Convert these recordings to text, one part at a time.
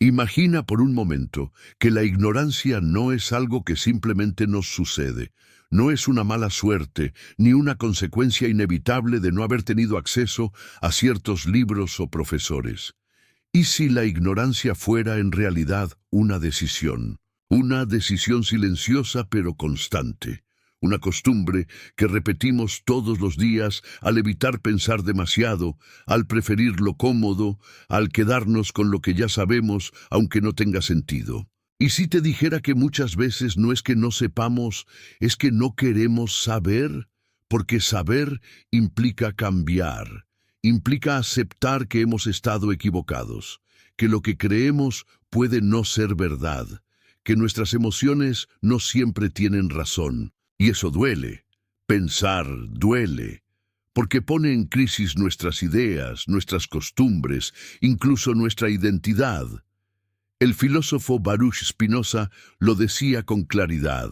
Imagina por un momento que la ignorancia no es algo que simplemente nos sucede, no es una mala suerte ni una consecuencia inevitable de no haber tenido acceso a ciertos libros o profesores. ¿Y si la ignorancia fuera en realidad una decisión? Una decisión silenciosa pero constante. Una costumbre que repetimos todos los días al evitar pensar demasiado, al preferir lo cómodo, al quedarnos con lo que ya sabemos, aunque no tenga sentido. ¿Y si te dijera que muchas veces no es que no sepamos, es que no queremos saber? Porque saber implica cambiar, implica aceptar que hemos estado equivocados, que lo que creemos puede no ser verdad, que nuestras emociones no siempre tienen razón. Y eso duele. Pensar duele, porque pone en crisis nuestras ideas, nuestras costumbres, incluso nuestra identidad. El filósofo Baruch Spinoza lo decía con claridad.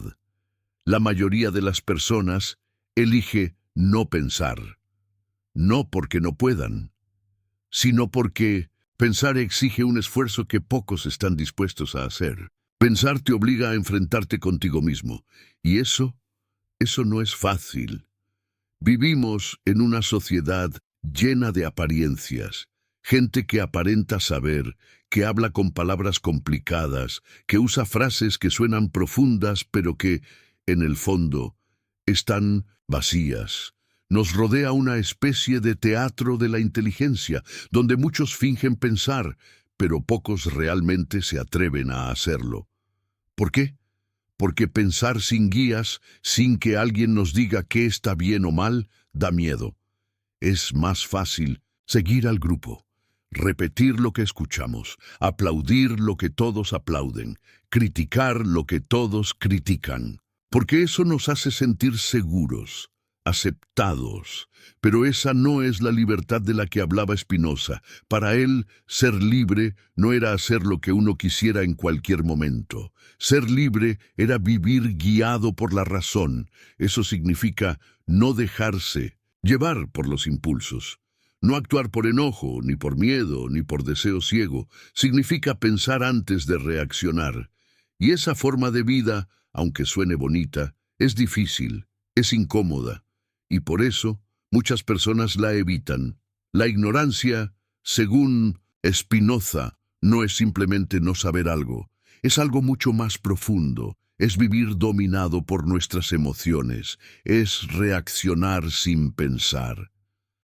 La mayoría de las personas elige no pensar, no porque no puedan, sino porque pensar exige un esfuerzo que pocos están dispuestos a hacer. Pensar te obliga a enfrentarte contigo mismo, y eso no es fácil. Vivimos en una sociedad llena de apariencias, gente que aparenta saber, que habla con palabras complicadas, que usa frases que suenan profundas pero que, en el fondo, están vacías. Nos rodea una especie de teatro de la inteligencia, donde muchos fingen pensar, pero pocos realmente se atreven a hacerlo. ¿Por qué? Porque pensar sin guías, sin que alguien nos diga qué está bien o mal, da miedo. Es más fácil seguir al grupo, repetir lo que escuchamos, aplaudir lo que todos aplauden, criticar lo que todos critican. Porque eso nos hace sentir seguros, aceptados. Pero esa no es la libertad de la que hablaba Spinoza. Para él, ser libre no era hacer lo que uno quisiera en cualquier momento. Ser libre era vivir guiado por la razón. Eso significa no dejarse llevar por los impulsos. No actuar por enojo, ni por miedo, ni por deseo ciego. Significa pensar antes de reaccionar. Y esa forma de vida, aunque suene bonita, es difícil, es incómoda. Y por eso, muchas personas la evitan. La ignorancia, según Spinoza, no es simplemente no saber algo. Es algo mucho más profundo. Es vivir dominado por nuestras emociones. Es reaccionar sin pensar.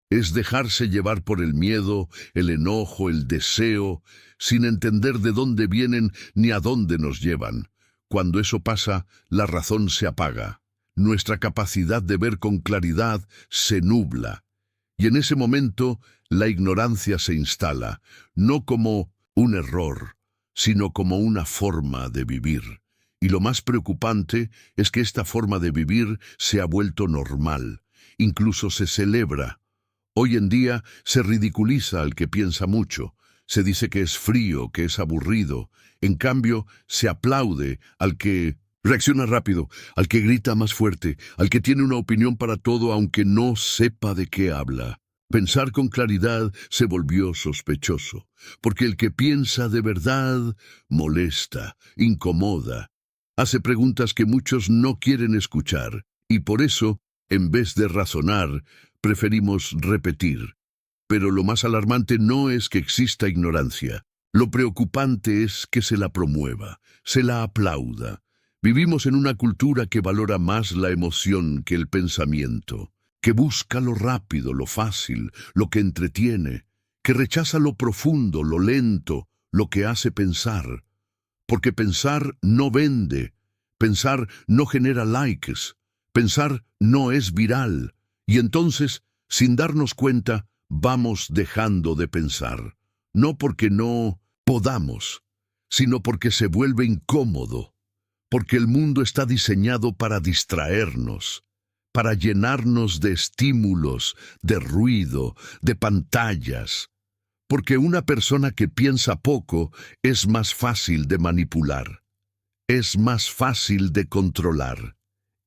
Es dejarse llevar por el miedo, el enojo, el deseo, sin entender de dónde vienen ni a dónde nos llevan. Cuando eso pasa, la razón se apaga. Nuestra capacidad de ver con claridad se nubla. Y en ese momento, la ignorancia se instala, no como un error, sino como una forma de vivir. Y lo más preocupante es que esta forma de vivir se ha vuelto normal, incluso se celebra. Hoy en día se ridiculiza al que piensa mucho, se dice que es frío, que es aburrido. En cambio, se aplaude al que reacciona rápido, al que grita más fuerte, al que tiene una opinión para todo aunque no sepa de qué habla. Pensar con claridad se volvió sospechoso, porque el que piensa de verdad molesta, incomoda, hace preguntas que muchos no quieren escuchar, y por eso, en vez de razonar, preferimos repetir. Pero lo más alarmante no es que exista ignorancia. Lo preocupante es que se la promueva, se la aplauda. Vivimos en una cultura que valora más la emoción que el pensamiento, que busca lo rápido, lo fácil, lo que entretiene, que rechaza lo profundo, lo lento, lo que hace pensar. Porque pensar no vende, pensar no genera likes, pensar no es viral. Y entonces, sin darnos cuenta, vamos dejando de pensar. No porque no podamos, sino porque se vuelve incómodo. Porque el mundo está diseñado para distraernos, para llenarnos de estímulos, de ruido, de pantallas. Porque una persona que piensa poco es más fácil de manipular, es más fácil de controlar.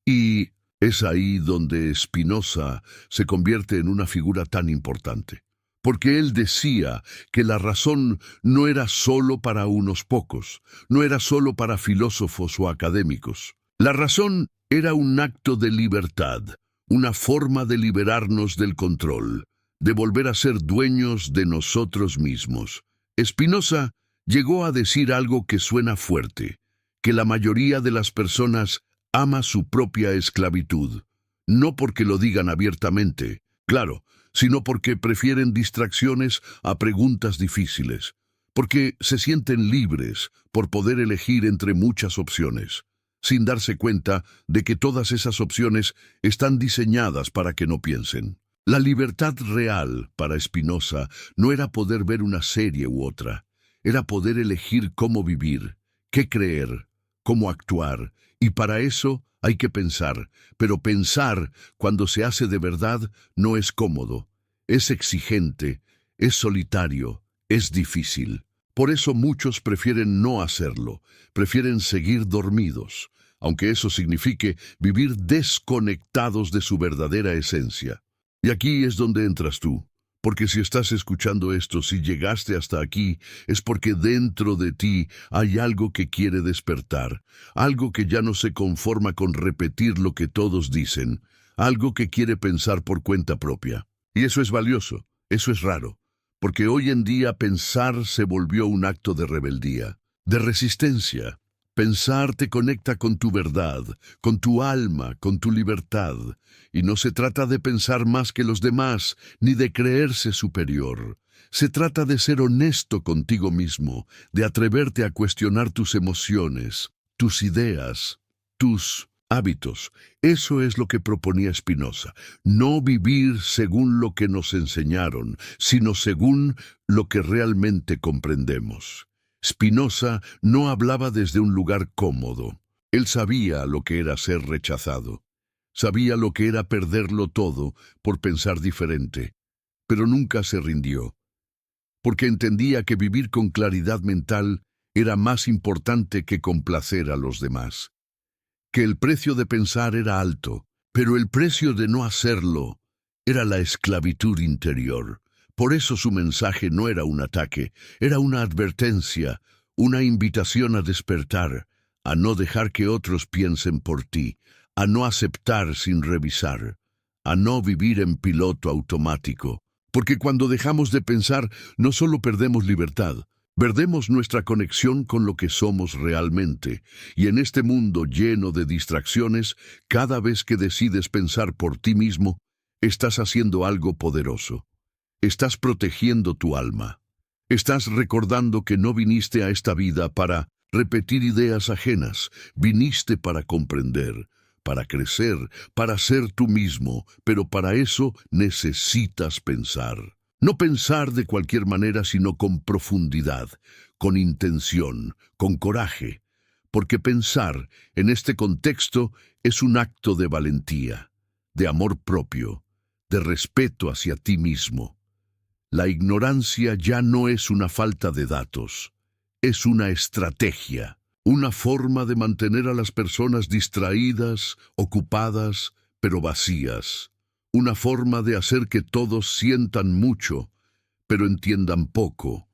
Y es ahí donde Spinoza se convierte en una figura tan importante. porque él decía que la razón no era solo para unos pocos, no era solo para filósofos o académicos. La razón era un acto de libertad, una forma de liberarnos del control, de volver a ser dueños de nosotros mismos. Spinoza llegó a decir algo que suena fuerte, que la mayoría de las personas ama su propia esclavitud, no porque lo digan abiertamente, claro, sino porque prefieren distracciones a preguntas difíciles, porque se sienten libres por poder elegir entre muchas opciones, sin darse cuenta de que todas esas opciones están diseñadas para que no piensen. La libertad real para Spinoza no era poder ver una serie u otra, era poder elegir cómo vivir, qué creer, cómo actuar, y para eso hay que pensar, pero pensar, cuando se hace de verdad, no es cómodo, es exigente, es solitario, es difícil. Por eso muchos prefieren no hacerlo, prefieren seguir dormidos, aunque eso signifique vivir desconectados de su verdadera esencia. Y aquí es donde entras tú, porque si estás escuchando esto, si llegaste hasta aquí, es porque dentro de ti hay algo que quiere despertar, algo que ya no se conforma con repetir lo que todos dicen, algo que quiere pensar por cuenta propia. Y eso es valioso, eso es raro, porque hoy en día pensar se volvió un acto de rebeldía, de resistencia. Pensar te conecta con tu verdad, con tu alma, con tu libertad. Y no se trata de pensar más que los demás, ni de creerse superior. Se trata de ser honesto contigo mismo, de atreverte a cuestionar tus emociones, tus ideas, tus hábitos. Eso es lo que proponía Spinoza. No vivir según lo que nos enseñaron, sino según lo que realmente comprendemos. Spinoza no hablaba desde un lugar cómodo. Él sabía lo que era ser rechazado. Sabía lo que era perderlo todo por pensar diferente. Pero nunca se rindió, porque entendía que vivir con claridad mental era más importante que complacer a los demás. Que el precio de pensar era alto, pero el precio de no hacerlo era la esclavitud interior. Por eso su mensaje no era un ataque, era una advertencia, una invitación a despertar, a no dejar que otros piensen por ti, a no aceptar sin revisar, a no vivir en piloto automático. Porque cuando dejamos de pensar, no solo perdemos libertad, perdemos nuestra conexión con lo que somos realmente. Y en este mundo lleno de distracciones, cada vez que decides pensar por ti mismo, estás haciendo algo poderoso. Estás protegiendo tu alma. Estás recordando que no viniste a esta vida para repetir ideas ajenas. Viniste para comprender, para crecer, para ser tú mismo, pero para eso necesitas pensar. No pensar de cualquier manera, sino con profundidad, con intención, con coraje. Porque pensar en este contexto es un acto de valentía, de amor propio, de respeto hacia ti mismo. La ignorancia ya no es una falta de datos, es una estrategia, una forma de mantener a las personas distraídas, ocupadas, pero vacías. Una forma de hacer que todos sientan mucho, pero entiendan poco.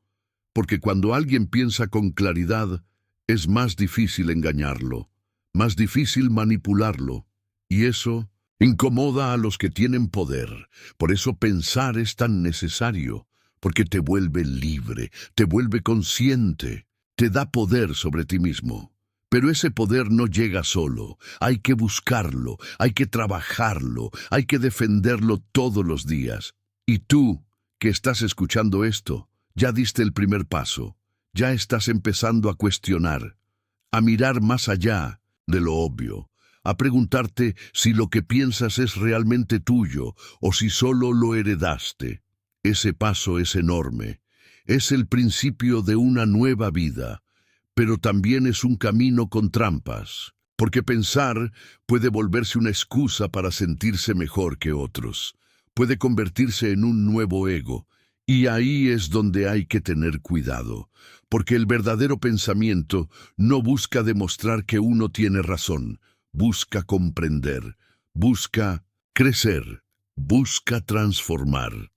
Porque cuando alguien piensa con claridad, es más difícil engañarlo, más difícil manipularlo. Y eso incomoda a los que tienen poder. Por eso pensar es tan necesario, porque te vuelve libre, te vuelve consciente, te da poder sobre ti mismo. Pero ese poder no llega solo, hay que buscarlo, hay que trabajarlo, hay que defenderlo todos los días. Y tú, que estás escuchando esto, ya diste el primer paso, ya estás empezando a cuestionar, a mirar más allá de lo obvio, a preguntarte si lo que piensas es realmente tuyo o si solo lo heredaste. Ese paso es enorme, es el principio de una nueva vida. Pero también es un camino con trampas, porque pensar puede volverse una excusa para sentirse mejor que otros, puede convertirse en un nuevo ego, y ahí es donde hay que tener cuidado, porque el verdadero pensamiento no busca demostrar que uno tiene razón, busca comprender, busca crecer, busca transformar.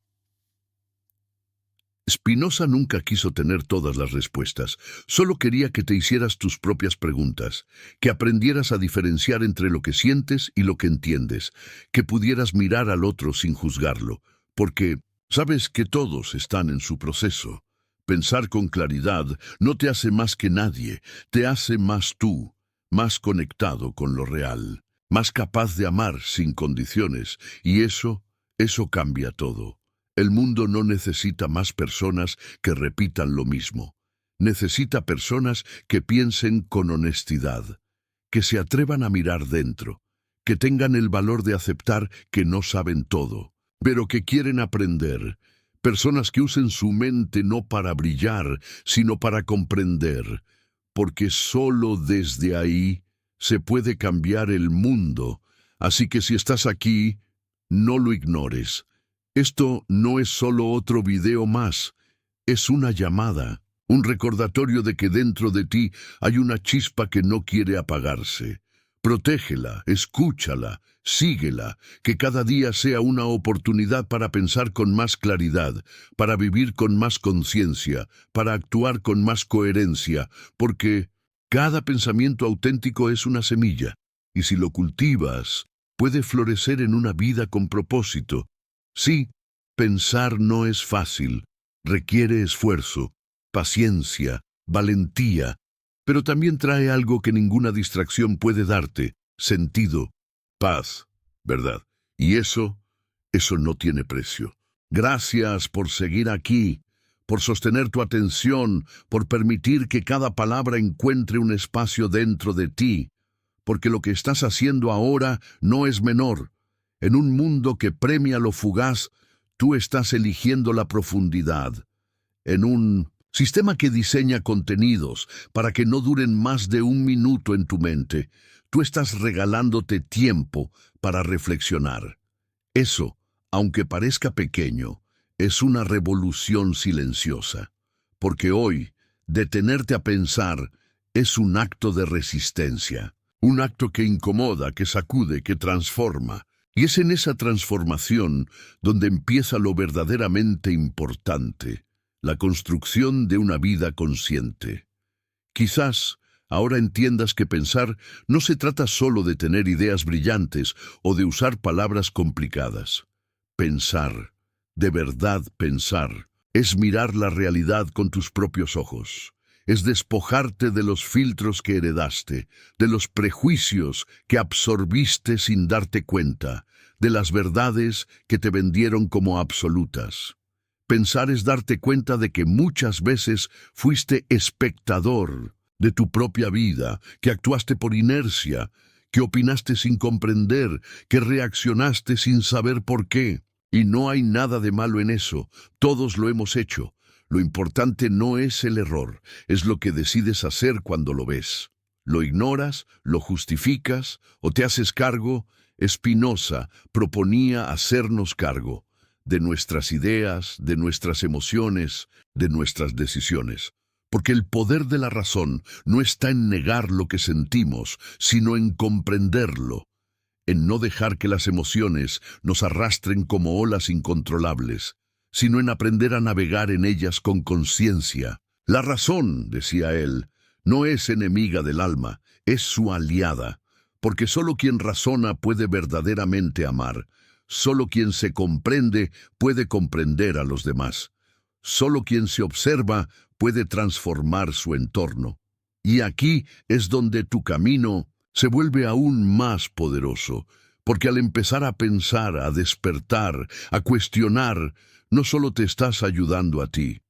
Spinoza nunca quiso tener todas las respuestas, solo quería que te hicieras tus propias preguntas, que aprendieras a diferenciar entre lo que sientes y lo que entiendes, que pudieras mirar al otro sin juzgarlo, porque sabes que todos están en su proceso. Pensar con claridad no te hace más que nadie, te hace más tú, más conectado con lo real, más capaz de amar sin condiciones, y eso cambia todo. El mundo no necesita más personas que repitan lo mismo. Necesita personas que piensen con honestidad, que se atrevan a mirar dentro, que tengan el valor de aceptar que no saben todo, pero que quieren aprender. Personas que usen su mente no para brillar, sino para comprender, porque solo desde ahí se puede cambiar el mundo. Así que si estás aquí, no lo ignores. Esto no es solo otro video más, es una llamada, un recordatorio de que dentro de ti hay una chispa que no quiere apagarse. Protégela, escúchala, síguela, que cada día sea una oportunidad para pensar con más claridad, para vivir con más conciencia, para actuar con más coherencia, porque cada pensamiento auténtico es una semilla, y si lo cultivas, puede florecer en una vida con propósito. Sí, pensar no es fácil, requiere esfuerzo, paciencia, valentía, pero también trae algo que ninguna distracción puede darte: sentido, paz, ¿verdad? Y eso no tiene precio. Gracias por seguir aquí, por sostener tu atención, por permitir que cada palabra encuentre un espacio dentro de ti, porque lo que estás haciendo ahora no es menor. En un mundo que premia lo fugaz, tú estás eligiendo la profundidad. En un sistema que diseña contenidos para que no duren más de un minuto en tu mente, tú estás regalándote tiempo para reflexionar. Eso, aunque parezca pequeño, es una revolución silenciosa. Porque hoy, detenerte a pensar es un acto de resistencia. Un acto que incomoda, que sacude, que transforma. Y es en esa transformación donde empieza lo verdaderamente importante: la construcción de una vida consciente. Quizás ahora entiendas que pensar no se trata solo de tener ideas brillantes o de usar palabras complicadas. Pensar, de verdad pensar, es mirar la realidad con tus propios ojos. Es despojarte de los filtros que heredaste, de los prejuicios que absorbiste sin darte cuenta, de las verdades que te vendieron como absolutas. Pensar es darte cuenta de que muchas veces fuiste espectador de tu propia vida, que actuaste por inercia, que opinaste sin comprender, que reaccionaste sin saber por qué. Y no hay nada de malo en eso, todos lo hemos hecho. Lo importante no es el error, es lo que decides hacer cuando lo ves. ¿Lo ignoras, lo justificas o te haces cargo? Spinoza proponía hacernos cargo de nuestras ideas, de nuestras emociones, de nuestras decisiones. Porque el poder de la razón no está en negar lo que sentimos, sino en comprenderlo, en no dejar que las emociones nos arrastren como olas incontrolables, sino en aprender a navegar en ellas con conciencia. La razón, decía él, no es enemiga del alma, es su aliada, porque solo quien razona puede verdaderamente amar. Solo quien se comprende puede comprender a los demás. Solo quien se observa puede transformar su entorno. Y aquí es donde tu camino se vuelve aún más poderoso, porque al empezar a pensar, a despertar, a cuestionar, no solo te estás ayudando a ti,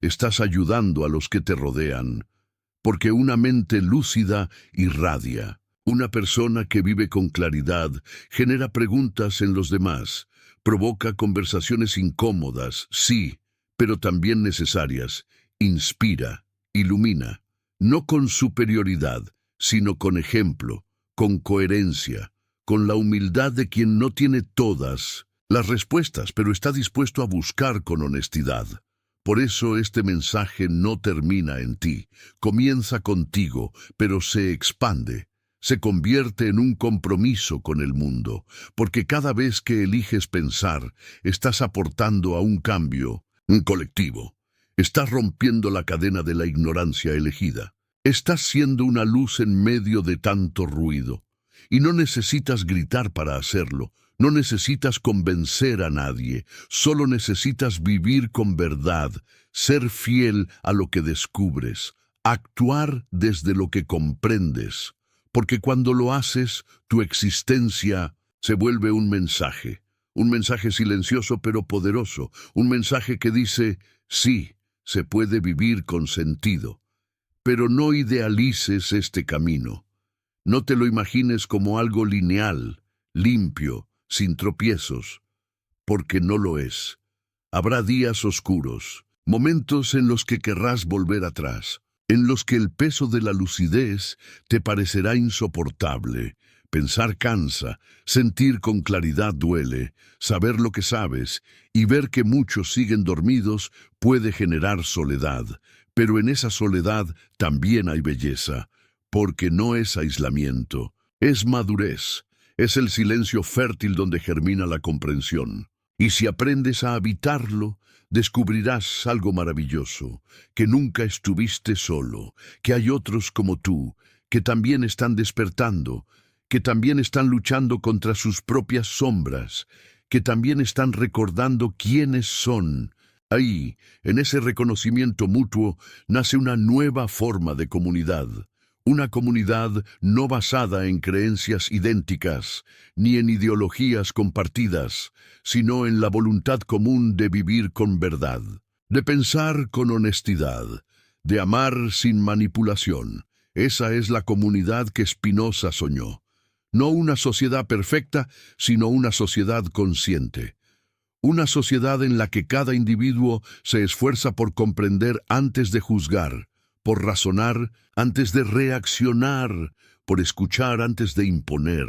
estás ayudando a los que te rodean, porque una mente lúcida irradia. Una persona que vive con claridad genera preguntas en los demás, provoca conversaciones incómodas, sí, pero también necesarias, inspira, ilumina, no con superioridad, sino con ejemplo, con coherencia, con la humildad de quien no tiene todas las respuestas, pero está dispuesto a buscar con honestidad. Por eso este mensaje no termina en ti, comienza contigo, pero se expande. Se convierte en un compromiso con el mundo, porque cada vez que eliges pensar, estás aportando a un cambio, un colectivo. Estás rompiendo la cadena de la ignorancia elegida. Estás siendo una luz en medio de tanto ruido. Y no necesitas gritar para hacerlo. No necesitas convencer a nadie. Solo necesitas vivir con verdad, ser fiel a lo que descubres, actuar desde lo que comprendes. Porque cuando lo haces, tu existencia se vuelve un mensaje silencioso pero poderoso, un mensaje que dice, sí, se puede vivir con sentido. Pero no idealices este camino. No te lo imagines como algo lineal, limpio, sin tropiezos, porque no lo es. Habrá días oscuros, momentos en los que querrás volver atrás, en los que el peso de la lucidez te parecerá insoportable. Pensar cansa, sentir con claridad duele, saber lo que sabes y ver que muchos siguen dormidos puede generar soledad, pero en esa soledad también hay belleza, porque no es aislamiento, es madurez, es el silencio fértil donde germina la comprensión. Y si aprendes a habitarlo, descubrirás algo maravilloso, que nunca estuviste solo, que hay otros como tú, que también están despertando, que también están luchando contra sus propias sombras, que también están recordando quiénes son. Ahí, en ese reconocimiento mutuo, nace una nueva forma de comunidad. Una comunidad no basada en creencias idénticas, ni en ideologías compartidas, sino en la voluntad común de vivir con verdad, de pensar con honestidad, de amar sin manipulación. Esa es la comunidad que Spinoza soñó. No una sociedad perfecta, sino una sociedad consciente. Una sociedad en la que cada individuo se esfuerza por comprender antes de juzgar, por razonar antes de reaccionar, por escuchar antes de imponer.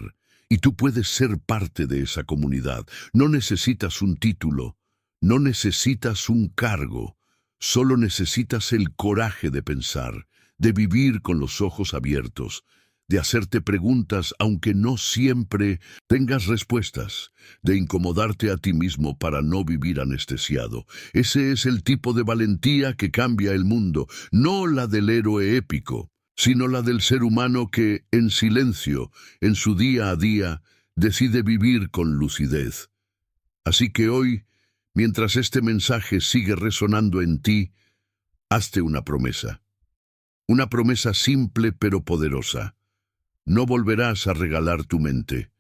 Y tú puedes ser parte de esa comunidad. No necesitas un título, no necesitas un cargo, solo necesitas el coraje de pensar, de vivir con los ojos abiertos, de hacerte preguntas aunque no siempre tengas respuestas, de incomodarte a ti mismo para no vivir anestesiado. Ese es el tipo de valentía que cambia el mundo, no la del héroe épico, sino la del ser humano que, en silencio, en su día a día, decide vivir con lucidez. Así que hoy, mientras este mensaje sigue resonando en ti, hazte una promesa simple pero poderosa. No volverás a regalar tu mente.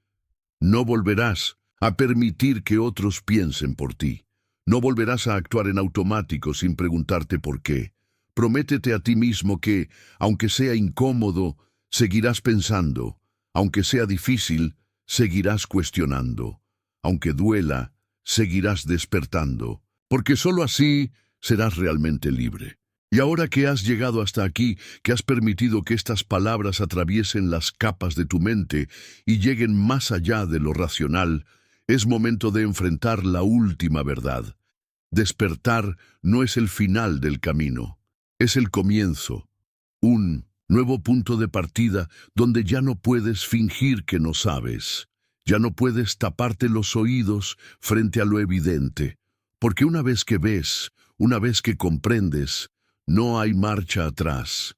No volverás a permitir que otros piensen por ti. No volverás a actuar en automático sin preguntarte por qué. Prométete a ti mismo que, aunque sea incómodo, seguirás pensando. Aunque sea difícil, seguirás cuestionando. Aunque duela, seguirás despertando. Porque sólo así serás realmente libre. Y ahora que has llegado hasta aquí, que has permitido que estas palabras atraviesen las capas de tu mente y lleguen más allá de lo racional, es momento de enfrentar la última verdad. Despertar no es el final del camino, es el comienzo, un nuevo punto de partida donde ya no puedes fingir que no sabes, ya no puedes taparte los oídos frente a lo evidente, porque una vez que ves, una vez que comprendes, no hay marcha atrás.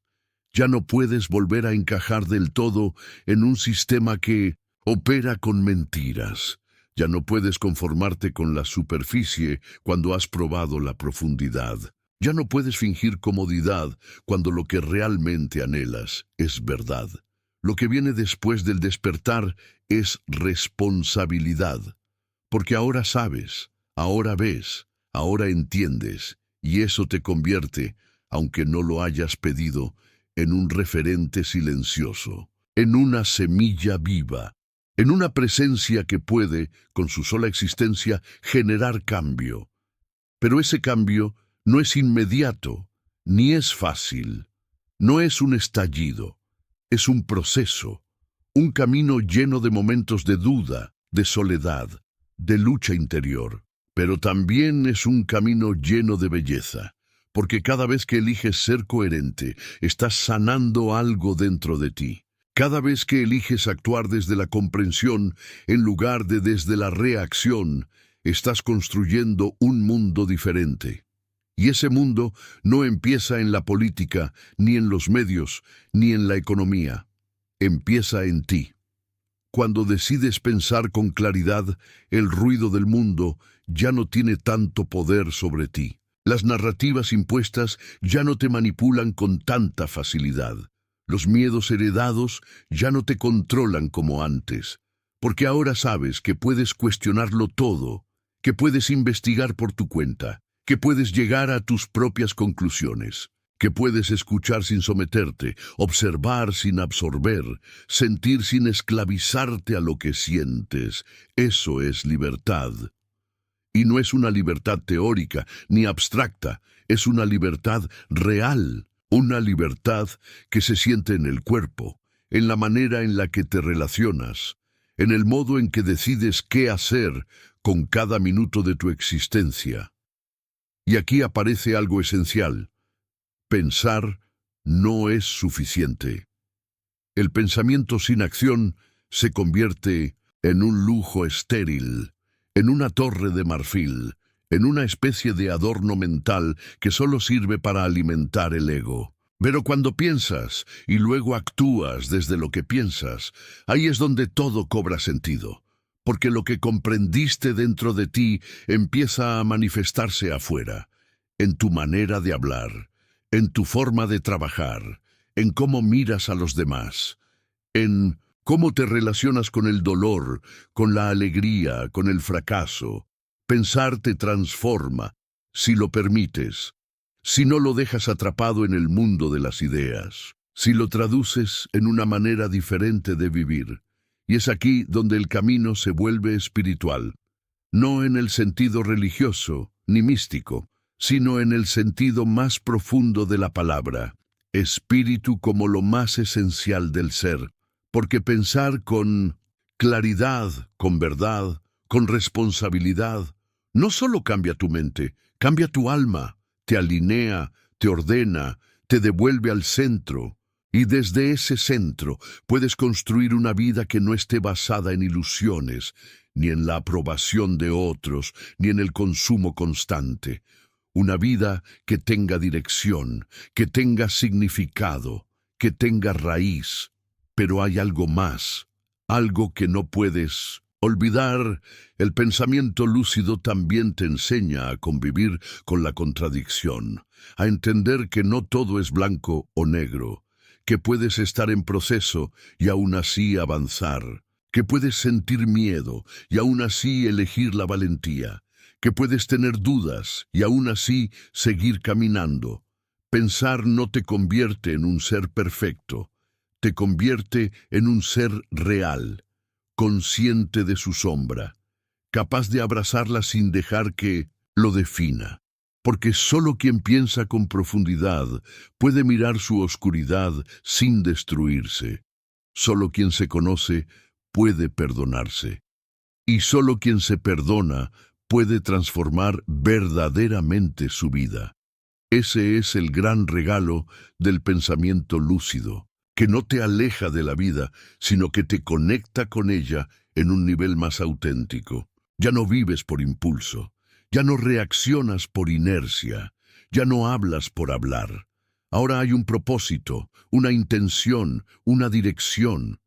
Ya no puedes volver a encajar del todo en un sistema que opera con mentiras. Ya no puedes conformarte con la superficie cuando has probado la profundidad. Ya no puedes fingir comodidad cuando lo que realmente anhelas es verdad. Lo que viene después del despertar es responsabilidad. Porque ahora sabes, ahora ves, ahora entiendes, y eso te convierte, aunque no lo hayas pedido, en un referente silencioso, en una semilla viva, en una presencia que puede, con su sola existencia, generar cambio. Pero ese cambio no es inmediato, ni es fácil, no es un estallido, es un proceso, un camino lleno de momentos de duda, de soledad, de lucha interior, pero también es un camino lleno de belleza. Porque cada vez que eliges ser coherente, estás sanando algo dentro de ti. Cada vez que eliges actuar desde la comprensión en lugar de desde la reacción, estás construyendo un mundo diferente. Y ese mundo no empieza en la política, ni en los medios, ni en la economía. Empieza en ti. Cuando decides pensar con claridad, el ruido del mundo ya no tiene tanto poder sobre ti. Las narrativas impuestas ya no te manipulan con tanta facilidad. Los miedos heredados ya no te controlan como antes, porque ahora sabes que puedes cuestionarlo todo, que puedes investigar por tu cuenta, que puedes llegar a tus propias conclusiones, que puedes escuchar sin someterte, observar sin absorber, sentir sin esclavizarte a lo que sientes. Eso es libertad. Y no es una libertad teórica ni abstracta, es una libertad real, una libertad que se siente en el cuerpo, en la manera en la que te relacionas, en el modo en que decides qué hacer con cada minuto de tu existencia. Y aquí aparece algo esencial. Pensar no es suficiente. El pensamiento sin acción se convierte en un lujo estéril, en una torre de marfil, en una especie de adorno mental que solo sirve para alimentar el ego. Pero cuando piensas y luego actúas desde lo que piensas, ahí es donde todo cobra sentido, porque lo que comprendiste dentro de ti empieza a manifestarse afuera, en tu manera de hablar, en tu forma de trabajar, en cómo miras a los demás, en cómo te relacionas con el dolor, con la alegría, con el fracaso. Pensar te transforma, si lo permites, si no lo dejas atrapado en el mundo de las ideas, si lo traduces en una manera diferente de vivir. Y es aquí donde el camino se vuelve espiritual, no en el sentido religioso ni místico, sino en el sentido más profundo de la palabra, espíritu como lo más esencial del ser, porque pensar con claridad, con verdad, con responsabilidad, no solo cambia tu mente, cambia tu alma, te alinea, te ordena, te devuelve al centro, y desde ese centro puedes construir una vida que no esté basada en ilusiones, ni en la aprobación de otros, ni en el consumo constante. Una vida que tenga dirección, que tenga significado, que tenga raíz. Pero hay algo más, algo que no puedes olvidar. El pensamiento lúcido también te enseña a convivir con la contradicción, a entender que no todo es blanco o negro, que puedes estar en proceso y aún así avanzar, que puedes sentir miedo y aún así elegir la valentía, que puedes tener dudas y aún así seguir caminando. Pensar no te convierte en un ser perfecto, te convierte en un ser real, consciente de su sombra, capaz de abrazarla sin dejar que lo defina. Porque solo quien piensa con profundidad puede mirar su oscuridad sin destruirse. Solo quien se conoce puede perdonarse. Y solo quien se perdona puede transformar verdaderamente su vida. Ese es el gran regalo del pensamiento lúcido, que no te aleja de la vida, sino que te conecta con ella en un nivel más auténtico. Ya no vives por impulso, ya no reaccionas por inercia, ya no hablas por hablar. Ahora hay un propósito, una intención, una dirección.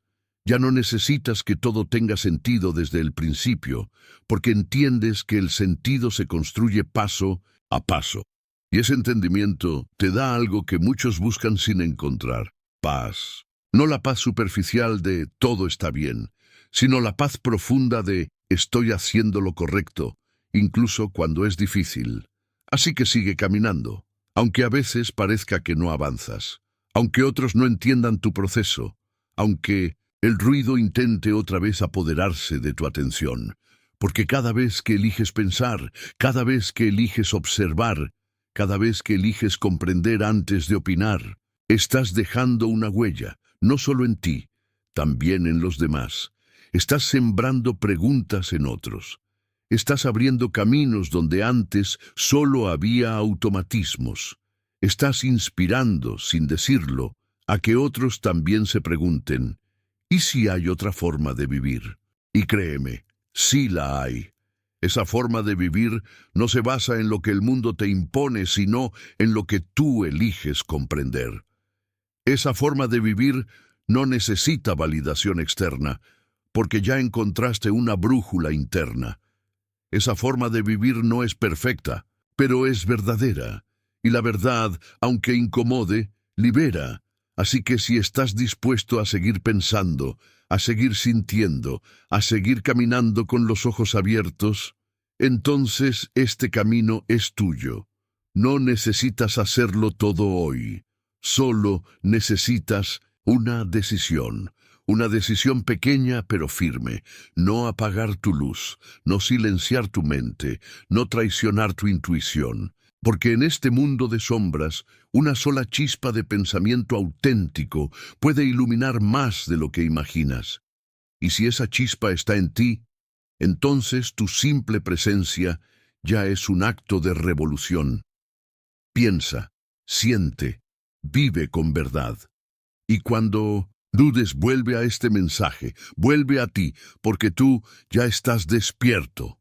Ya no necesitas que todo tenga sentido desde el principio, porque entiendes que el sentido se construye paso a paso. Y ese entendimiento te da algo que muchos buscan sin encontrar: paz. No la paz superficial de todo está bien, sino la paz profunda de estoy haciendo lo correcto, incluso cuando es difícil. Así que sigue caminando, aunque a veces parezca que no avanzas, aunque otros no entiendan tu proceso, aunque el ruido intente otra vez apoderarse de tu atención, porque cada vez que eliges pensar, cada vez que eliges observar, cada vez que eliges comprender antes de opinar, estás dejando una huella, no solo en ti, también en los demás. Estás sembrando preguntas en otros. Estás abriendo caminos donde antes solo había automatismos. Estás inspirando, sin decirlo, a que otros también se pregunten: ¿y si hay otra forma de vivir? Y créeme, sí la hay. Esa forma de vivir no se basa en lo que el mundo te impone, sino en lo que tú eliges comprender. Esa forma de vivir no necesita validación externa, porque ya encontraste una brújula interna. Esa forma de vivir no es perfecta, pero es verdadera. Y la verdad, aunque incomode, libera. Así que si estás dispuesto a seguir pensando, a seguir sintiendo, a seguir caminando con los ojos abiertos, entonces este camino es tuyo. No necesitas hacerlo todo hoy. Solo necesitas una decisión pequeña pero firme, no apagar tu luz, no silenciar tu mente, no traicionar tu intuición, porque en este mundo de sombras, una sola chispa de pensamiento auténtico puede iluminar más de lo que imaginas. Y si esa chispa está en ti, entonces tu simple presencia ya es un acto de revolución. Piensa, siente, vive con verdad. Y cuando dudes, vuelve a este mensaje, vuelve a ti, porque tú ya estás despierto.